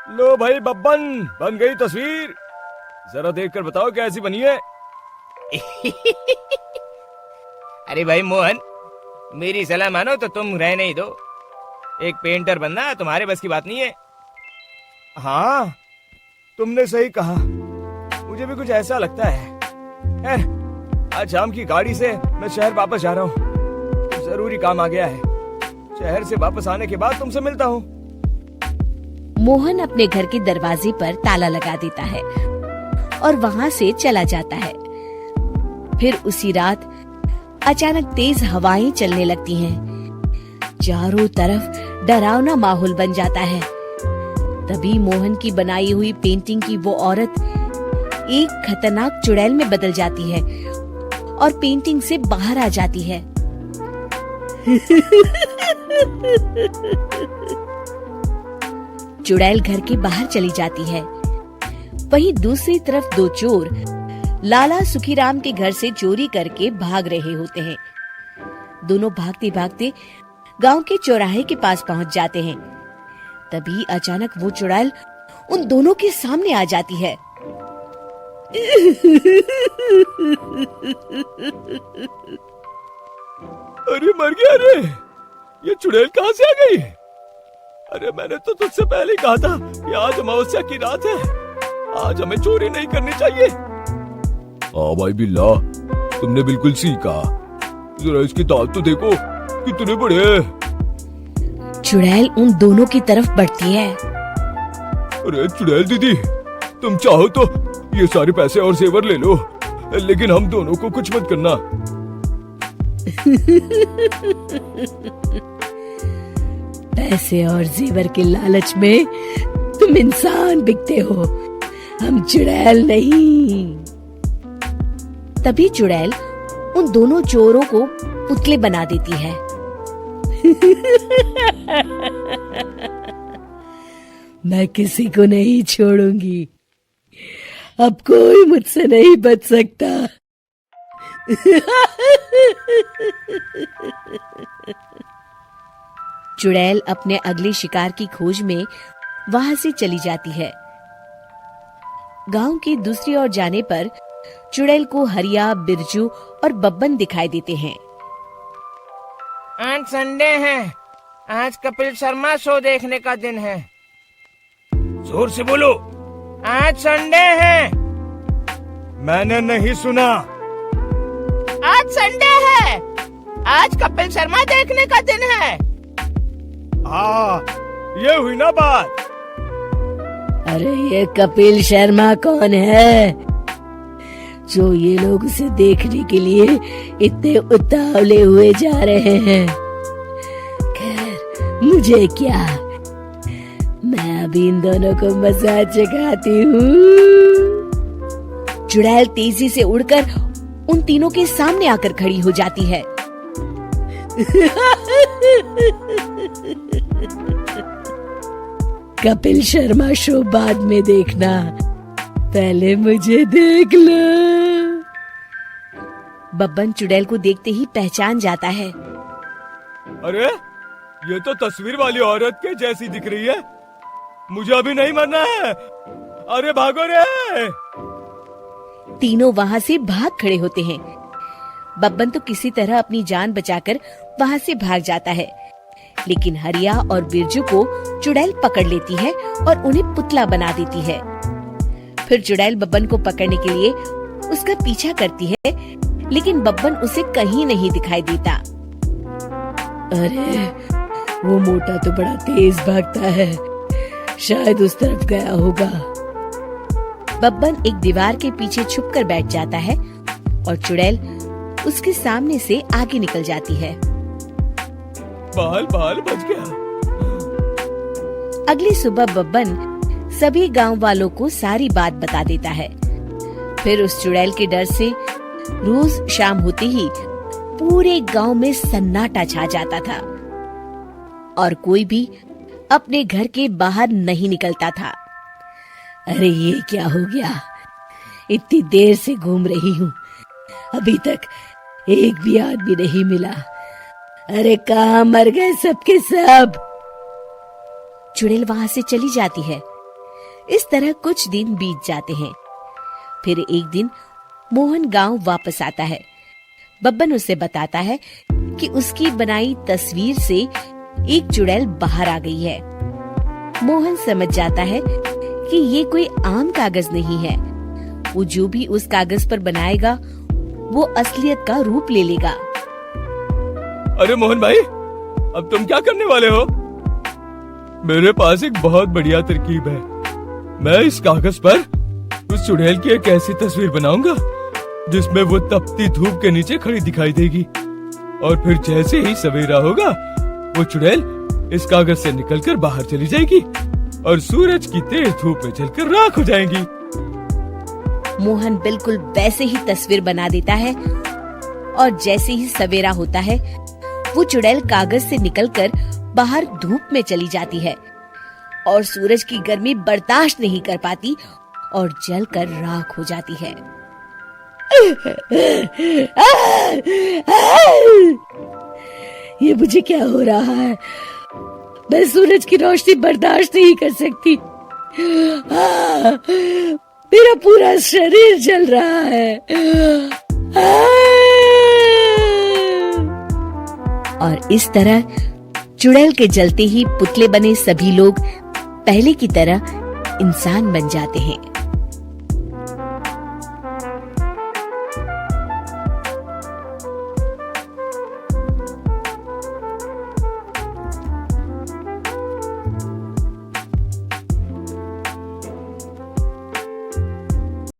लो भाई बब्बन, बन गई तस्वीर। जरा देखकर बताओ कैसी बनी है। अरे भाई मोहन, मेरी सलाह मानो तो तुम रहने ही दो। एक पेंटर बनना तुम्हारे बस की बात नहीं है। हाँ, तुमने सही कहा। मुझे भी कुछ ऐसा लगता है। आज शाम की गाड़ी से मैं शहर वापस जा रहा हूँ। जरूरी काम आ गया है। शहर से वापस आने के बाद तुमसे मिलता हूँ। मोहन अपने घर के दरवाजे पर ताला लगा देता है और वहाँ से चला जाता है। फिर उसी रात अचानक तेज हवाएं चलने लगती हैं। चारों तरफ डरावना माहौल बन जाता है। तभी मोहन की बनाई हुई पेंटिंग की वो औरत एक खतरनाक चुड़ैल में बदल जाती है और पेंटिंग से बाहर आ जाती है। चुड़ैल घर के बाहर चली जाती है। वहीं दूसरी तरफ दो चोर लाला सुखीराम के घर से चोरी करके भाग रहे होते हैं। दोनों भागते भागते गांव के चौराहे के पास पहुंच जाते हैं। तभी अचानक वो चुड़ैल उन दोनों के सामने आ जाती है। अरे मर गया रे! ये चुड़ैल कहाँ से आ गई? अरे मैंने तो तुझसे पहले ही कहा था कि आज अमावस्या की रात है। आज हमें चोरी नहीं करनी चाहिए। हाँ भाई बिल्ला, तुमने बिल्कुल सही कहा। जरा इसके दांत तो देखो, कितने बड़े हैं। चुड़ैल उन दोनों की तरफ बढ़ती है। अरे चुड़ैल दीदी, तुम चाहो तो ये सारे पैसे और जेवर ले लो, लेकिन हम दोनों को कुछ मत करना। पैसे और जेवर के लालच में तुम इंसान बिकते हो, हम चुड़ैल नहीं। तभी चुड़ैल उन दोनों चोरों को पुतले बना देती है। मैं किसी को नहीं छोड़ूंगी। अब कोई मुझसे नहीं बच सकता। चुड़ैल अपने अगले शिकार की खोज में वहां से चली जाती है। गांव की दूसरी ओर जाने पर चुड़ैल को हरिया, बिरजू और बब्बन दिखाई देते हैं। आज संडे है, आज कपिल शर्मा शो देखने का दिन है। जोर से बोलो। आज संडे है। मैंने नहीं सुना। आज संडे है, आज कपिल शर्मा देखने का दिन है। हाँ, ये हुई ना बात। अरे ये कपिल शर्मा कौन है जो ये लोग उसे देखने के लिए इतने उतावले हुए जा रहे हैं? खैर मुझे क्या, मैं अभी इन दोनों को मजा चखाती हूँ। चुड़ैल तेजी से उड़कर उन तीनों के सामने आकर खड़ी हो जाती है। कपिल शर्मा शो बाद में देखना, पहले मुझे देख लो। बब्बन चुड़ैल को देखते ही पहचान जाता है। अरे ये तो तस्वीर वाली औरत के जैसी दिख रही है। मुझे अभी नहीं मरना है। अरे भागो रे! तीनों वहां से भाग खड़े होते हैं। बब्बन तो किसी तरह अपनी जान बचाकर वहां से भाग जाता है, लेकिन हरिया और बिरजू को चुड़ैल पकड़ लेती है और उन्हें पुतला बना देती है। फिर चुड़ैल बब्बन को पकड़ने के लिए उसका पीछा करती है, लेकिन बब्बन उसे कहीं नहीं दिखाई देता। अरे वो मोटा तो बड़ा तेज भागता है, शायद उस तरफ गया होगा। बब्बन एक दीवार के पीछे छुपकर बैठ जाता है और चुड़ैल उसके सामने से आगे निकल जाती है। बाल बच गया। अगली सुबह बब्बन सभी गांव वालों को सारी बात बता देता है। फिर उस चुड़ैल के डर से रोज शाम होते ही पूरे गांव में सन्नाटा छा जाता था और कोई भी अपने घर के बाहर नहीं निकलता था। अरे ये क्या हो गया? इतनी देर से घूम रही हूँ, अभी तक एक भी आदमी नहीं मिला। अरे कहाँ मर गए सबके सब? चुड़ैल वहां से चली जाती है, इस तरह कुछ दिन बीत जाते हैं। फिर एक दिन मोहन गांव वापस आता है। बब्बन उसे बताता है कि उसकी बनाई तस्वीर से एक चुड़ैल बाहर आ गई है। मोहन समझ जाता है कि ये कोई आम कागज नहीं है। वो जो भी उस कागज पर बनाएगा वो असलियत का रूप ले लेगा। अरे मोहन भाई, अब तुम क्या करने वाले हो? मेरे पास एक बहुत बढ़िया तरकीब है। मैं इस कागज पर उस चुड़ैल की एक ऐसी तस्वीर बनाऊंगा जिसमें वो तपती धूप के नीचे खड़ी दिखाई देगी, और फिर जैसे ही सवेरा होगा वो चुड़ैल इस कागज से निकलकर बाहर चली जाएगी और सूरज की तेज धूप में जलकर राख हो जाएंगी। मोहन बिल्कुल वैसे ही तस्वीर बना देता है और जैसे ही सवेरा होता है वो चुड़ैल कागज से निकलकर बाहर धूप में चली जाती है और सूरज की गर्मी बर्दाश्त नहीं कर पाती और जलकर राख हो जाती है। ये मुझे क्या हो रहा है? मैं सूरज की रोशनी बर्दाश्त नहीं कर सकती। मेरा पूरा शरीर जल रहा है। और इस तरह चुड़ैल के जलते ही पुतले बने सभी लोग पहले की तरह इंसान बन जाते हैं।